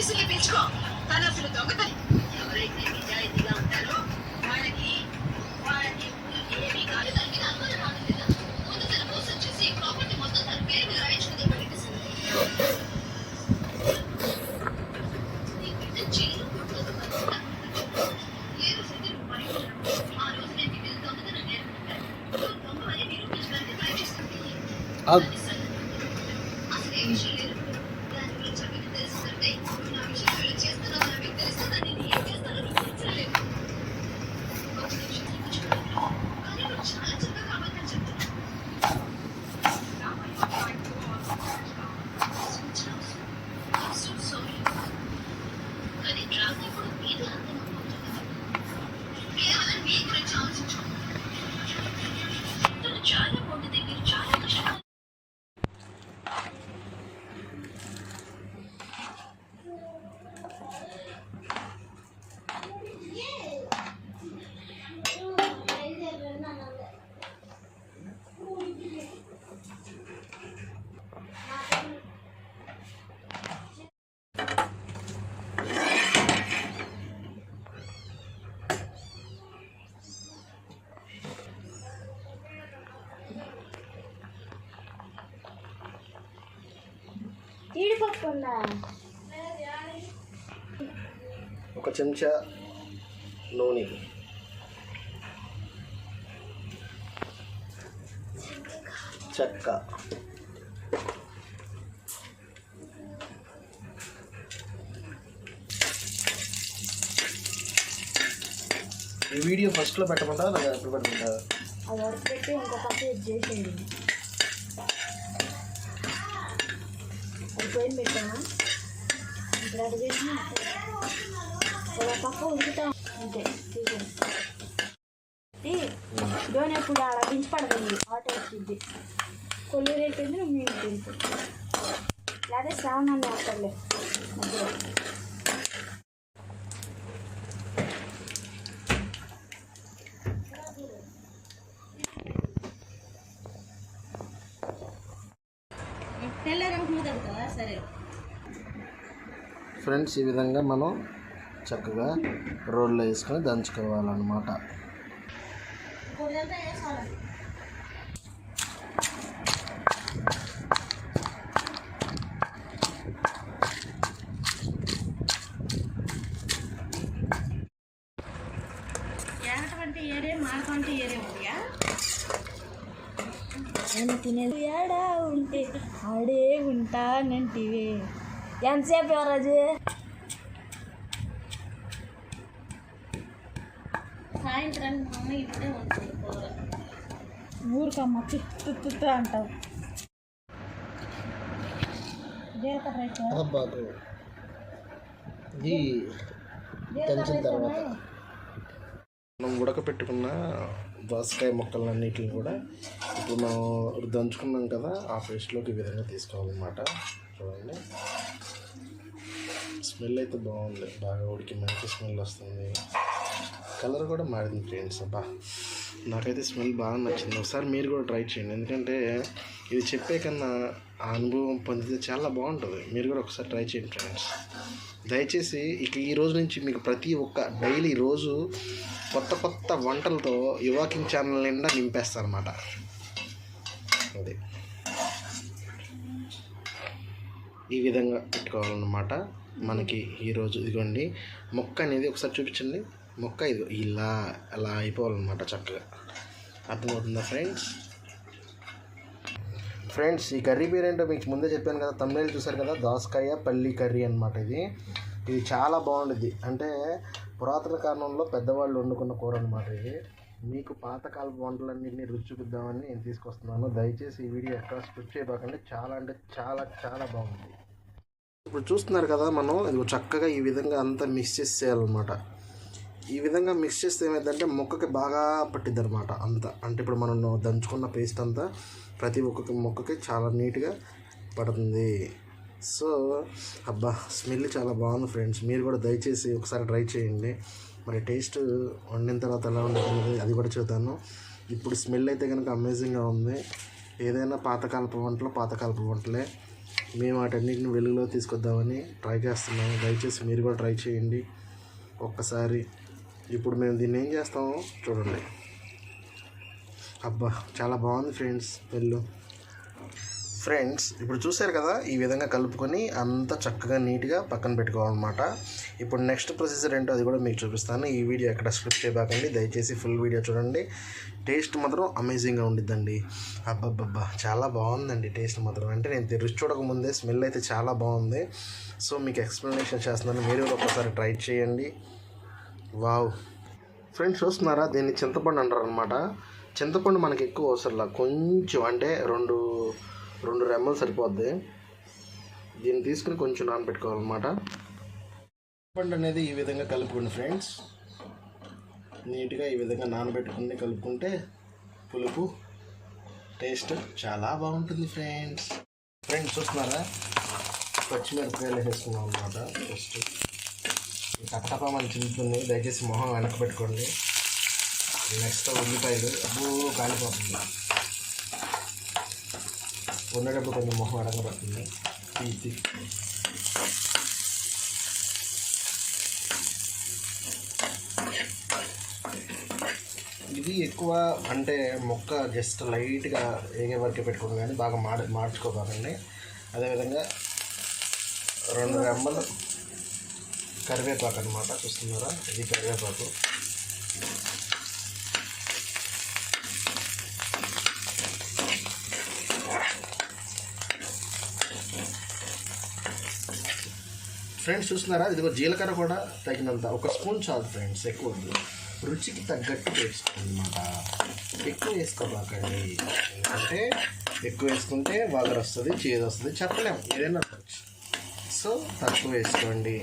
పోలీసుల్ని పిలుచుకో. తను అసలు దొంగతనం ఎవరైతే నిజాయితీగా ఉంటారో వాళ్ళకి వాళ్ళకి ఏమీ కాదు. దానికి అనుమానం రావడం లేదా? ముందు తన మోసం చేసి ప్రాపర్టీ మొత్తం తన పేరు మీద రాయించుకుంటే పెట్టేసింది. నీ బిడ్డ జైలు కొట్టదు కదా. ఏ రోజైతే నువ్వు పడిపోయినా ఆ రోజు నేను నీ మీద దొంగతనం నేర్పుకుంటాను. నువ్వు దొంగవని నిరూపించడానికి ప్రయత్నిస్తుంది. అసలు ఏ విషయం లేదు. దాని గురించి అడిగి తెలుస్తుంటే నా విషయం ఇలా చేస్తున్నావు అని మీకు తెలుస్తుందా? నేను ఏం చేస్తానో నీకు తెలియలేదు. ఒక నిమిషం చూపించుకోలేదు. కానీ నువ్వు చాలా చక్కగా అబద్ధం చెప్తున్నావు. కానీ డ్రామా ఇప్పుడు మీదే అర్థమవుతుంది. కేవలం మీ గురించి ఆలోచించుకో. తను చాలా బాగుంటుంది. మీరు చాలా కష్టపడాలి. జీడిపప్పు ఉందా? ఒక చెంచా నూనె, చెక్క, ఈ వీడియో ఫస్ట్లో పెట్టమంటా లేదా ఎప్పుడు పెట్టమంటా? అది వరకు పెట్టి ఇంకో పక్క చేసేయండి. అది పోయిన పెట్టామా? ఇప్పుడు అది చేసినా ఒక పక్క ఉడుకుతాం అంతే. డోన్ ఎప్పుడు అలా దించపడదండి. ఆటో వచ్చింది కొల్లు రేపింది మేము తింటాం. లేదా శ్రావణాన్ని వేస్తారులే మధ్యలో. ఫ్రెండ్స్, ఈ విధంగా మనం చక్కగా రోల్లో వేసుకొని దంచుకోవాలన్నమాట. నేను తినేది ఏడా ఉంటే ఆడే ఉంటానంటివే. ఎంతసేపు ఎవరాజు? సాయంత్రం ఇప్పుడే వస్తుంది. ఊరికమ్మ చుట్టూ అంటావు. దంచిన తర్వాత మనం ఉడకపెట్టుకున్న దోసకాయ ముక్కలన్నిటిని కూడా ఇప్పుడు మనం దంచుకున్నాం కదా, ఆ పేస్ట్లోకి ఈ విధంగా తీసుకోవాలన్నమాట. చూడండి, స్మెల్ అయితే బాగుంది. బాగా ఉడికి మంచి స్మెల్ వస్తుంది. కలర్ కూడా మారింది ఫ్రెండ్స్. అబ్బా, నాకైతే స్మెల్ బాగా నచ్చింది. ఒకసారి మీరు కూడా ట్రై చేయండి. ఎందుకంటే ఇది చెప్పే కన్నా ఆ అనుభవం పొందితే చాలా బాగుంటుంది. మీరు కూడా ఒకసారి ట్రై చేయండి ఫ్రెండ్స్. దయచేసి ఇక ఈ రోజు నుంచి మీకు ప్రతి ఒక్క డైలీ రోజు కొత్త కొత్త వంటలతో యువాకింగ్ ఛానల్ నిండా నింపేస్తారన్నమాట. అది ఈ విధంగా పెట్టుకోవాలన్నమాట. మనకి ఈరోజు ఇదిగోండి మొక్క అనేది ఒకసారి చూపించండి. మొక్క ఇది ఇలా అలా అయిపోవాలన్నమాట చక్కగా. అర్థమవుతుందా ఫ్రెండ్స్? ఈ కర్రీ పేరు ఏంటో మీకు ముందే చెప్పాను కదా, తమిళ చూసారు కదా, దోసకాయ పల్లి కర్రీ అనమాట. ఇది చాలా బాగుంటుంది. అంటే పురాతన కాలంలో పెద్దవాళ్ళు వండుకున్న కూర అనమాట. ఇది మీకు పాతకాలపు వంటలన్నింటినీ రుచి చూపిద్దామని నేను తీసుకొస్తున్నాను. దయచేసి ఈ వీడియో ఎక్కడ స్కిప్ చేయబాకండి. చాలా అంటే చాలా చాలా బాగుంది. ఇప్పుడు చూస్తున్నారు కదా, మనం ఇది చక్కగా ఈ విధంగా అంతా మిక్స్ చేసేయాలన్నమాట. ఈ విధంగా మిక్స్ చేస్తే ఏమైందంటే మొక్కకి బాగా పట్టిద్ది అనమాట అంతా. అంటే ఇప్పుడు మనం దంచుకున్న పేస్ట్ అంతా ప్రతి ఒక్క మొక్కకి చాలా నీట్గా పడుతుంది. సో అబ్బా, స్మెల్ చాలా బాగుంది ఫ్రెండ్స్. మీరు కూడా దయచేసి ఒకసారి ట్రై చేయండి. మరి టేస్ట్ వండిన తర్వాత ఎలా ఉంటుంది అది కూడా చూద్దాను. ఇప్పుడు స్మెల్ అయితే కనుక అమేజింగ్గా ఉంది. ఏదైనా పాతకాలపు వంటలే మేము వాటన్నిటిని వెలుగులో తీసుకొద్దామని ట్రై చేస్తున్నాము. దయచేసి మీరు కూడా ట్రై చేయండి ఒక్కసారి. ఇప్పుడు మేము దీన్ని ఏం చేస్తామో చూడండి. అబ్బా చాలా బాగుంది ఫ్రెండ్స్. ఇప్పుడు చూసారు కదా, ఈ విధంగా కలుపుకొని అంతా చక్కగా నీట్గా పక్కన పెట్టుకోవాలన్నమాట. ఇప్పుడు నెక్స్ట్ ప్రొసీజర్ ఏంటో అది కూడా మీకు చూపిస్తాను. ఈ వీడియో ఎక్కడ స్కిప్ చేయబాకండి, దయచేసి ఫుల్ వీడియో చూడండి. టేస్ట్ మాత్రం అమేజింగ్గా ఉండిద్దండి. అబ్బబ్బబ్బా చాలా బాగుందండి టేస్ట్ మాత్రం. అంటే నేను రుచి చూడకముందే స్మెల్ అయితే చాలా బాగుంది. సో మీకు ఎక్స్ప్లెనేషన్ చేస్తున్నాను, మీరు కూడా ఒకసారి ట్రై చేయండి. వావ్ ఫ్రెండ్స్, చూస్తున్నారా, దీన్ని చింతపండు అంటారు అనమాట. చింతపండు మనకి ఎక్కువ అవసరంలా, కొంచెం అంటే రెండు రెమ్మలు సరిపోద్ది. దీన్ని తీసుకుని కొంచెం నానబెట్టుకోవాలన్నమాట. చింతపండు అనేది ఈ విధంగా కలుపుకోండి ఫ్రెండ్స్. నీట్గా ఈ విధంగా నానబెట్టుకుని కలుపుకుంటే పులుపు టేస్ట్ చాలా బాగుంటుంది ఫ్రెండ్స్. చూస్తున్నారా, పచ్చిమిరపకాయలు వేసుకున్నాం అనమాట. ఫస్ట్ టపటపా మన చింతుంది, దయచేసి మొహం వెనక్కి పెట్టుకోండి. నెక్స్ట్ ఉల్లిపాయలు, అబ్బో కాలిపోతుంది, ఉండేటప్పుడు కొంచెం మొహం అడగబడుతుంది. ఇది ఎక్కువ అంటే మొక్క జస్ట్ లైట్గా ఏగే వరకే పెట్టుకోండి, కానీ బాగా మార్చుకోబాకండి. అదేవిధంగా 2 రెమ్మలు కరివేపాకు అనమాట. చూస్తున్నారా, ఇది కరివేపాకు. ఫ్రెండ్స్ చూస్తున్నారా, ఇదిగో జీలకర్ర కూడా తగినంత, 1 స్పూన్ చాలు ఫ్రెండ్స్, ఎక్కువ వద్దు. రుచికి తగ్గట్టు వేసుకోవాలన్నమాట. ఎక్కువ వేసుకోబాకండి, ఎందుకంటే ఎక్కువ వేసుకుంటే వగరు వస్తుంది, చేదు వస్తుంది, చెప్పలేము, ఏదైనా. సో తక్కువ వేసుకోండి,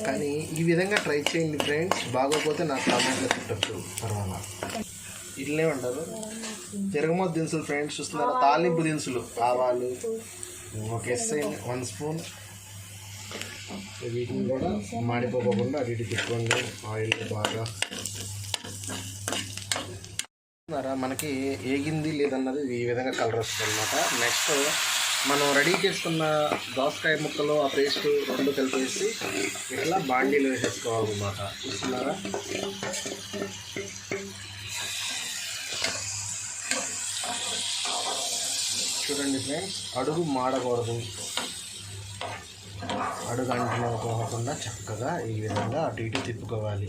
కానీ ఈ విధంగా ట్రై చేయండి ఫ్రెండ్స్. బాగోపోతే నాకు కామెంట్లో తిట్టచ్చు, పర్వాలా. ఇట్లనే ఉంటారు తిరగమోతు దినుసులు ఫ్రెండ్స్. చూస్తున్నారా, తాలింపు దినుసులు, ఆవాలు ఒక వేసేయండి, 1 స్పూన్. వీటిని కూడా మాడిపోకుండా అటు ఇటు తిప్పుకోండి. ఆయిల్ బాగా మనకి ఏగింది లేదన్నది ఈ విధంగా కలర్ వస్తుంది అనమాట. నెక్స్ట్ మనం రెడీ చేసుకున్న దోసకాయ ముక్కలు, ఆ పేస్ట్ 2 కలిపేసి ఇట్లా బాండీలో వేసేసుకోవాలన్నమాట. చూస్తున్నారా, చూడండి ఫ్రెండ్స్, అడుగు మాడకూడదు, అడుగు అంటుకోకుండా చక్కగా ఈ విధంగా అటు ఇటు తిప్పుకోవాలి.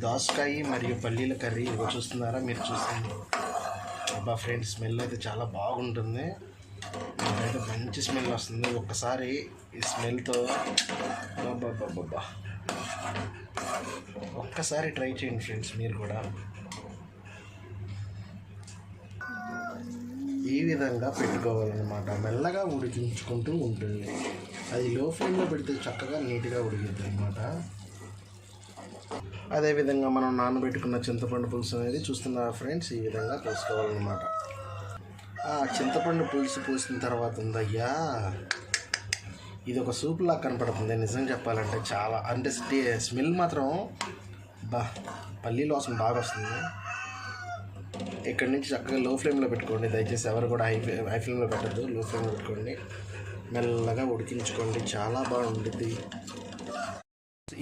దోసకాయ మరియు పల్లీల కర్రీ ఇదిగో చూస్తున్నారా, మీరు చూస్తుంది. అబ్బా ఫ్రెండ్స్, స్మెల్ అయితే చాలా బాగుంటుంది. అయితే మంచి స్మెల్ వస్తుంది. ఒక్కసారి ఈ స్మెల్తో బాబా ఒక్కసారి ట్రై చేయండి ఫ్రెండ్స్ మీరు కూడా. ఈ విధంగా పెట్టుకోవాలన్నమాట. మెల్లగా ఉడికించుకుంటూ ఉంటుంది. అది లో ఫ్లేమ్లో పెడితే చక్కగా నీట్గా ఉడికిద్ది అనమాట. అదేవిధంగా మనం నానబెట్టుకున్న చింతపండు పులుసు అనేది చూస్తున్నారా ఫ్రెండ్స్, ఈ విధంగా పోసుకోవాలన్నమాట. ఆ చింతపండు పులుసు పోసిన తర్వాత ఉందయ్యా, ఇది ఒక సూప్ లాగా కనపడుతుంది. నిజం చెప్పాలంటే చాలా, అంటే స్మెల్ మాత్రం పల్లీల వాసన బాగా వస్తుంది. ఇక్కడి నుంచి చక్కగా లో ఫ్లేమ్లో పెట్టుకోండి. దయచేసి ఎవరు కూడా హై ఫ్లేమ్లో పెట్టద్దు, లో ఫ్లేమ్లో పెట్టుకోండి. మెల్లగా ఉడికించుకోండి, చాలా బాగుంటుంది.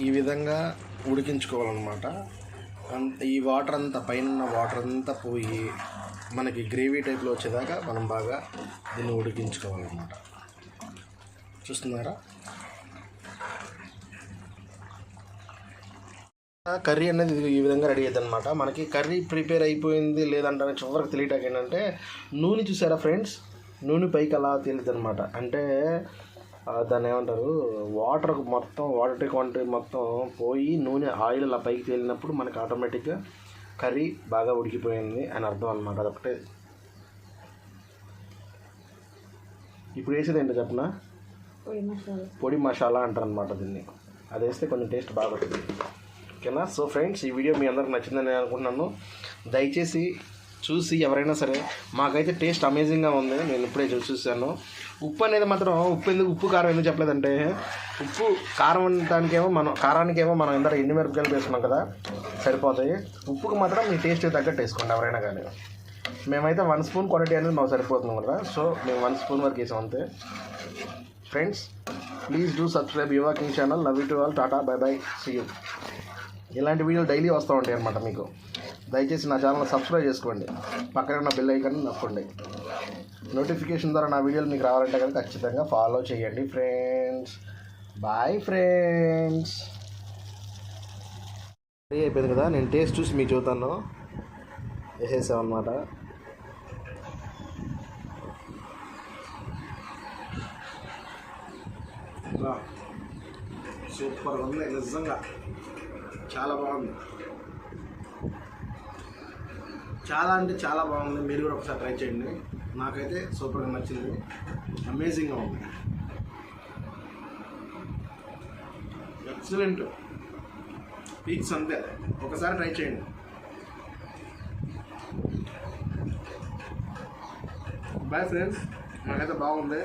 ఈ విధంగా ఉడికించుకోవాలన్నమాట. ఈ వాటర్ అంతా, పైన వాటర్ అంతా పోయి మనకి గ్రేవీ టైప్లో వచ్చేదాకా మనం బాగా దీన్ని ఉడికించుకోవాలన్నమాట. చూస్తున్నారా, కర్రీ అనేది ఈ విధంగా రెడీ అవుతుంది అనమాట. మనకి కర్రీ ప్రిపేర్ అయిపోయింది లేదంటే చివరికి తెలియటానికి ఏంటంటే, నూనె చూసారా ఫ్రెండ్స్, నూనె పైకి అలా తేలిద్ది అనమాట. అంటే దాన్ని ఏమంటారు, వాటర్ క్వాంటిటీ మొత్తం పోయి నూనె ఆయిల్ అలా పైకి తేలినప్పుడు మనకి ఆటోమేటిక్గా కర్రీ బాగా ఉడికిపోయింది అని అర్థం అనమాట. అదొకటే. ఇప్పుడు వేసేది ఏంటో చెప్పనా, పొడి మసాలా అంటారు అనమాట దీన్ని. అది వేస్తే కొంచెం టేస్ట్ బాగా వస్తుంది. ఓకేనా. సో ఫ్రెండ్స్, ఈ వీడియో మీ అందరికి నచ్చిందని నేను అనుకుంటున్నాను. దయచేసి చూసి ఎవరైనా సరే, మాకైతే టేస్ట్ అమేజింగ్గా ఉంది, నేను ఇప్పుడే చూసాను. ఉప్పు అనేది మాత్రం, ఉప్పు కారం ఎందుకు చెప్పలేదంటే, ఉప్పు కారానికేమో మనం ఎంత ఎండుమిరపకాయలు వేసుకున్నాం కదా, సరిపోతాయి. ఉప్పుకు మాత్రం మీ టేస్ట్ తగ్గట్టు వేసుకోండి ఎవరైనా కానీ. మేమైతే 1 స్పూన్ క్వాంటిటీ అనేది మాకు సరిపోతుంది కదా, సో మేము 1 స్పూన్ వరకు వేసాం అంతే. Friends please do subscribe Yuva king channel. Love you to all. Tata bye bye see you. ఇలాంటి వీడియోలు డైలీ వస్తూ ఉంటాయి అన్నమాట మీకు. దయచేసి నా ఛానల్ సబ్స్క్రైబ్ చేసుకోండి, పక్కన ఉన్న బెల్ ఐకాన్ నొక్కండి. నోటిఫికేషన్ ద్వారా నా వీడియోలు మీకు రావాలంటే కనుక ఖచ్చితంగా ఫాలో చేయండి ఫ్రెండ్స్. Bye friends. రెడీ అయిపోయింది కదా, నేను టేస్ట్ చూసి మీకు చూస్తాను. వేసేసామన్నమాట. సూపర్గా ఉంది నిజంగా, చాలా బాగుంది. చాలా అంటే చాలా బాగుంది. మీరు కూడా ఒకసారి ట్రై చేయండి. నాకైతే సూపర్గా నచ్చింది, అమేజింగ్గా ఉంది, ఎక్సలెంట్ పీక్స్ అంతే. ఒకసారి ట్రై చేయండి. Bye friends. నాకైతే బాగుంది.